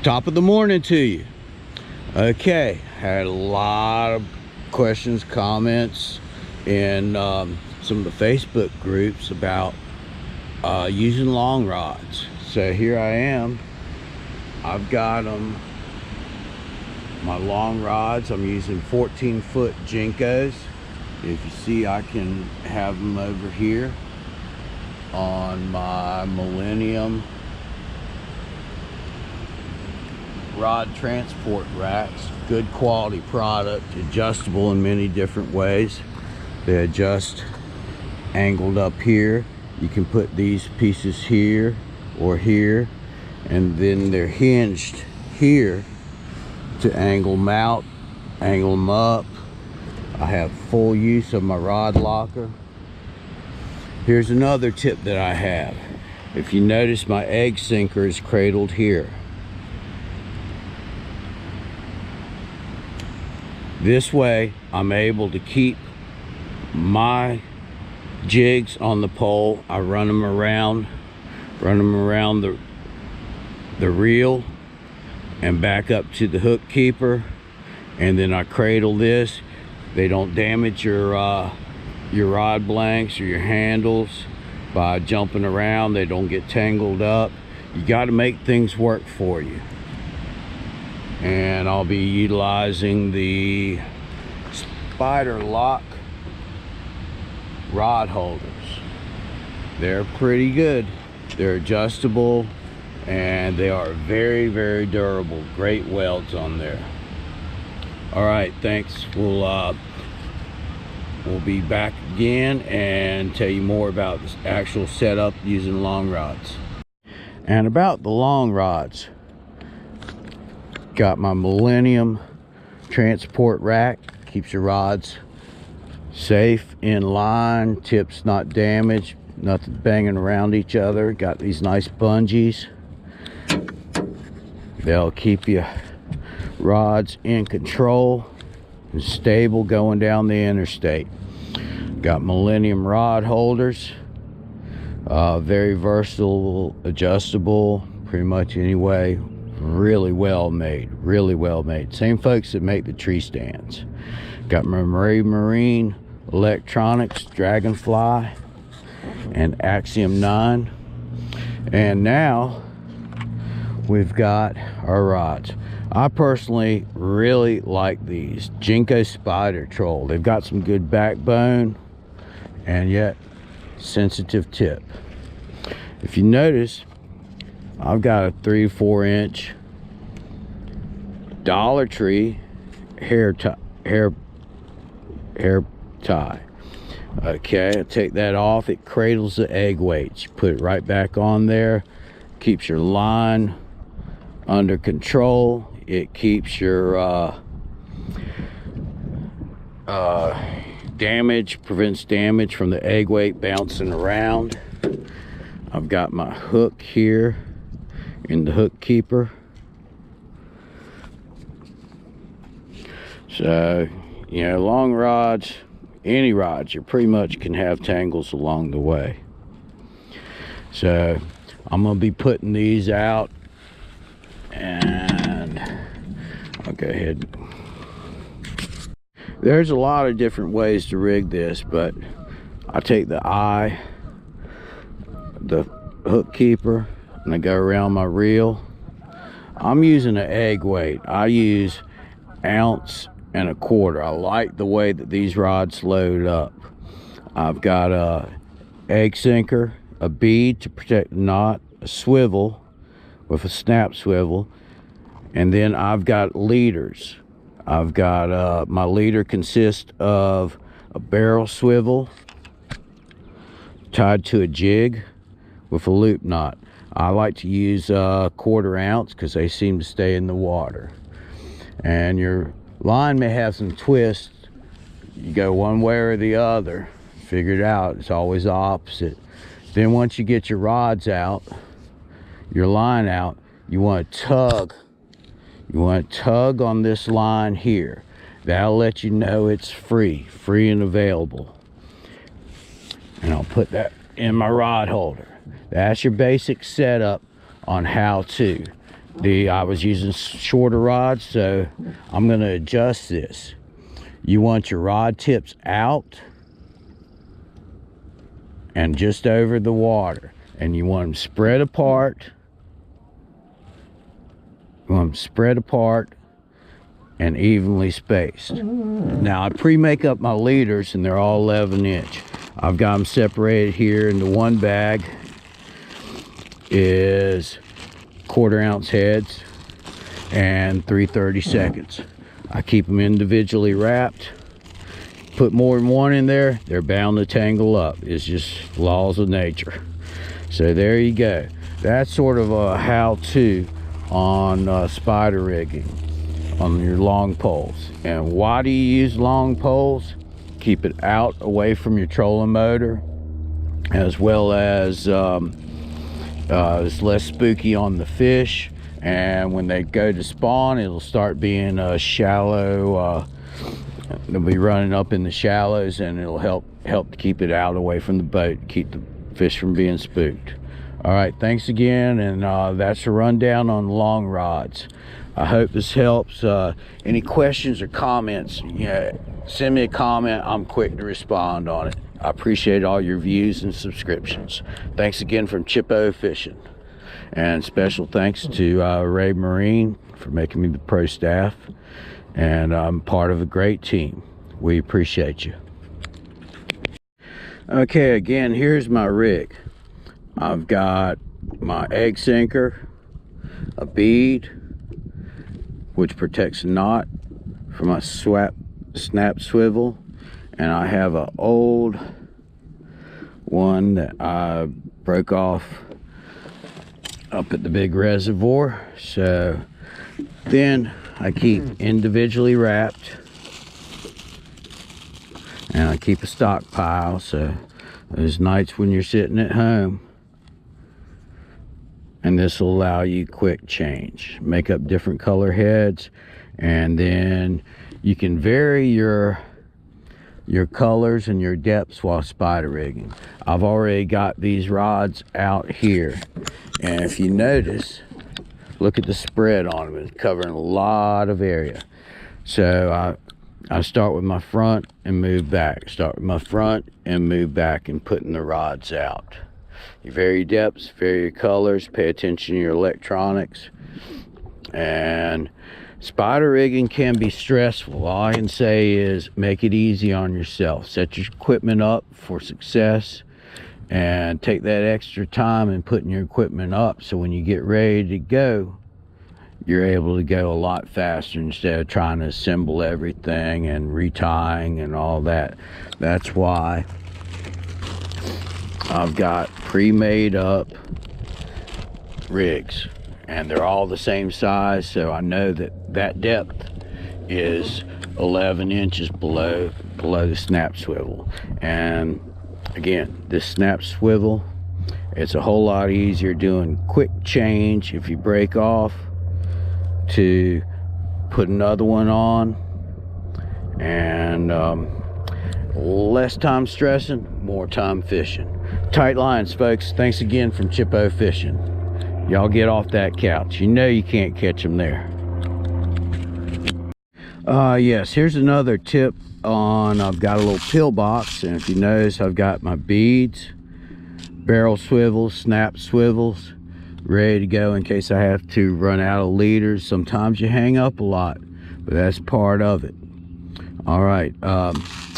Top of the morning to you. Okay, had a lot of questions, comments in some of the Facebook groups about using long rods. So here I am. I've got them, my long rods. I'm using 14-foot Jinkos. If you see, I can have them over here on my Millennium rod transport racks. Good quality product, adjustable in many different ways. They adjust angled up here. You can put these pieces here or here, and then they're hinged here to angle them out, angle them up. I have full use of my rod locker. Here's another tip that I have. If you notice, my egg sinker is cradled here. This way I'm able to keep my jigs on the pole. I run them around the reel and back up to the hook keeper, and then I cradle this. They don't damage your rod blanks or your handles by jumping around. They don't get tangled up. You got to make things work for you. And I'll be utilizing the Spider Lock rod holders. They're pretty good. They're adjustable and they are very, very durable. Great welds on there. All right, thanks. We'll be back again and tell you more about this actual setup using long rods. And about the long rods, got my Millennium transport rack. Keeps your rods safe, in line, tips not damaged, nothing banging around each other. Got these nice bungees. They'll keep your rods in control and stable going down the interstate. Got Millennium rod holders. Very versatile, adjustable, pretty much any way. Really well made, really well made. Same folks that make the tree stands. Got my Marine Electronics Dragonfly and Axiom 9. And now we've got our rods. I personally really like these Jinko Spider Troll. They've got some good backbone and yet sensitive tip. If you notice, I've got a 3-4 inch Dollar Tree hair tie. Okay, I take that off. It cradles the egg weights. You put it right back on there. Keeps your line under control. It keeps your prevents damage from the egg weight bouncing around. I've got my hook here in the hook keeper. So, you know, long rods, any rods, you pretty much can have tangles along the way. So I'm gonna be putting these out, and I'll go ahead. There's a lot of different ways to rig this, but I take the hook keeper, and I go around my reel. I'm using an egg weight. I use 1.25 ounces. I like the way that these rods load up. I've got a egg sinker, a bead to protect the knot, a swivel with a snap swivel, and then I've got leaders. I've got my leader consists of a barrel swivel tied to a jig with a loop knot. I like to use 1/4 ounce because they seem to stay in the water. And your line may have some twists. You go one way or the other, figure it out. It's always the opposite. Then once you get your rods out, your line out, you want to tug. You want to tug on this line here. That'll let you know it's free and available. And I'll put that in my rod holder. That's your basic setup on how to. I was using shorter rods, so I'm going to adjust this. You want your rod tips out and just over the water, and you want them spread apart. You want them spread apart and evenly spaced. Now I pre-make up my leaders, and they're all 11 inch. I've got them separated here into one bag is 1/4 ounce heads and 3/32. I keep them individually wrapped. Put more than one in there, they're bound to tangle up. It's just laws of nature. So there you go. That's sort of a how-to on spider rigging on your long poles. And why do you use long poles? Keep it out away from your trolling motor, as well as it's less spooky on the fish, and when they go to spawn, it'll start being shallow. They'll be running up in the shallows, and it'll help to keep it out away from the boat, keep the fish from being spooked. All right, thanks again, and that's a rundown on long rods. I hope this helps. Any questions or comments, send me a comment. I'm quick to respond on it. I appreciate all your views and subscriptions. Thanks again from Chippo Fishing. And special thanks to Ray Marine for making me the pro staff. And I'm part of a great team. We appreciate you. Okay, again, here's my rig. I've got my egg sinker, a bead, which protects the knot for my snap swivel, and I have an old one that I broke off up at the big reservoir. So then I keep individually wrapped, and I keep a stockpile, so those nights when you're sitting at home, and this will allow you quick change, make up different color heads, and then you can vary your colors and your depths while spider rigging. I've already got these rods out here, and if you notice, look at the spread on them. It's covering a lot of area. So I start with my front and move back, start with my front and move back, and putting the rods out. You vary your depths, vary your colors, pay attention to your electronics. And spider rigging can be stressful. All I can say is make it easy on yourself. Set your equipment up for success, and take that extra time in putting your equipment up, so when you get ready to go, you're able to go a lot faster instead of trying to assemble everything and retying and all that. That's why I've got pre-made up rigs, and they're all the same size, so I know that depth is 11 inches below the snap swivel. And again, this snap swivel, it's a whole lot easier doing quick change if you break off to put another one on, and less time stressing, more time fishing. Tight lines, folks. Thanks again from Chippo Fishing. Y'all get off that couch. You know you can't catch them there. Yes, here's another tip on, I've got a little pill box, and if you notice, I've got my beads, barrel swivels, snap swivels, ready to go in case I have to run out of leaders. Sometimes you hang up a lot, but that's part of it. All right,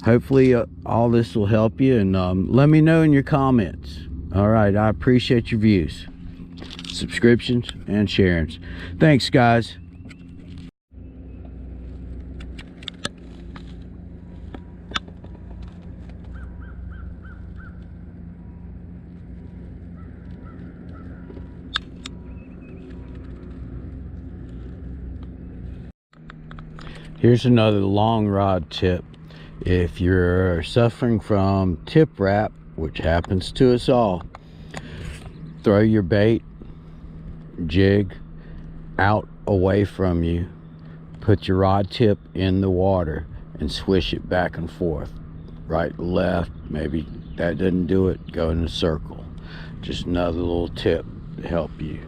hopefully all this will help you, and let me know in your comments. All right, I appreciate your views, subscriptions, and sharings. Thanks, guys. Here's another long rod tip. If you're suffering from tip wrap, which happens to us all, throw your bait, jig out away from you, put your rod tip in the water, and swish it back and forth, right, left. Maybe that didn't do it, go in a circle. Just another little tip to help you.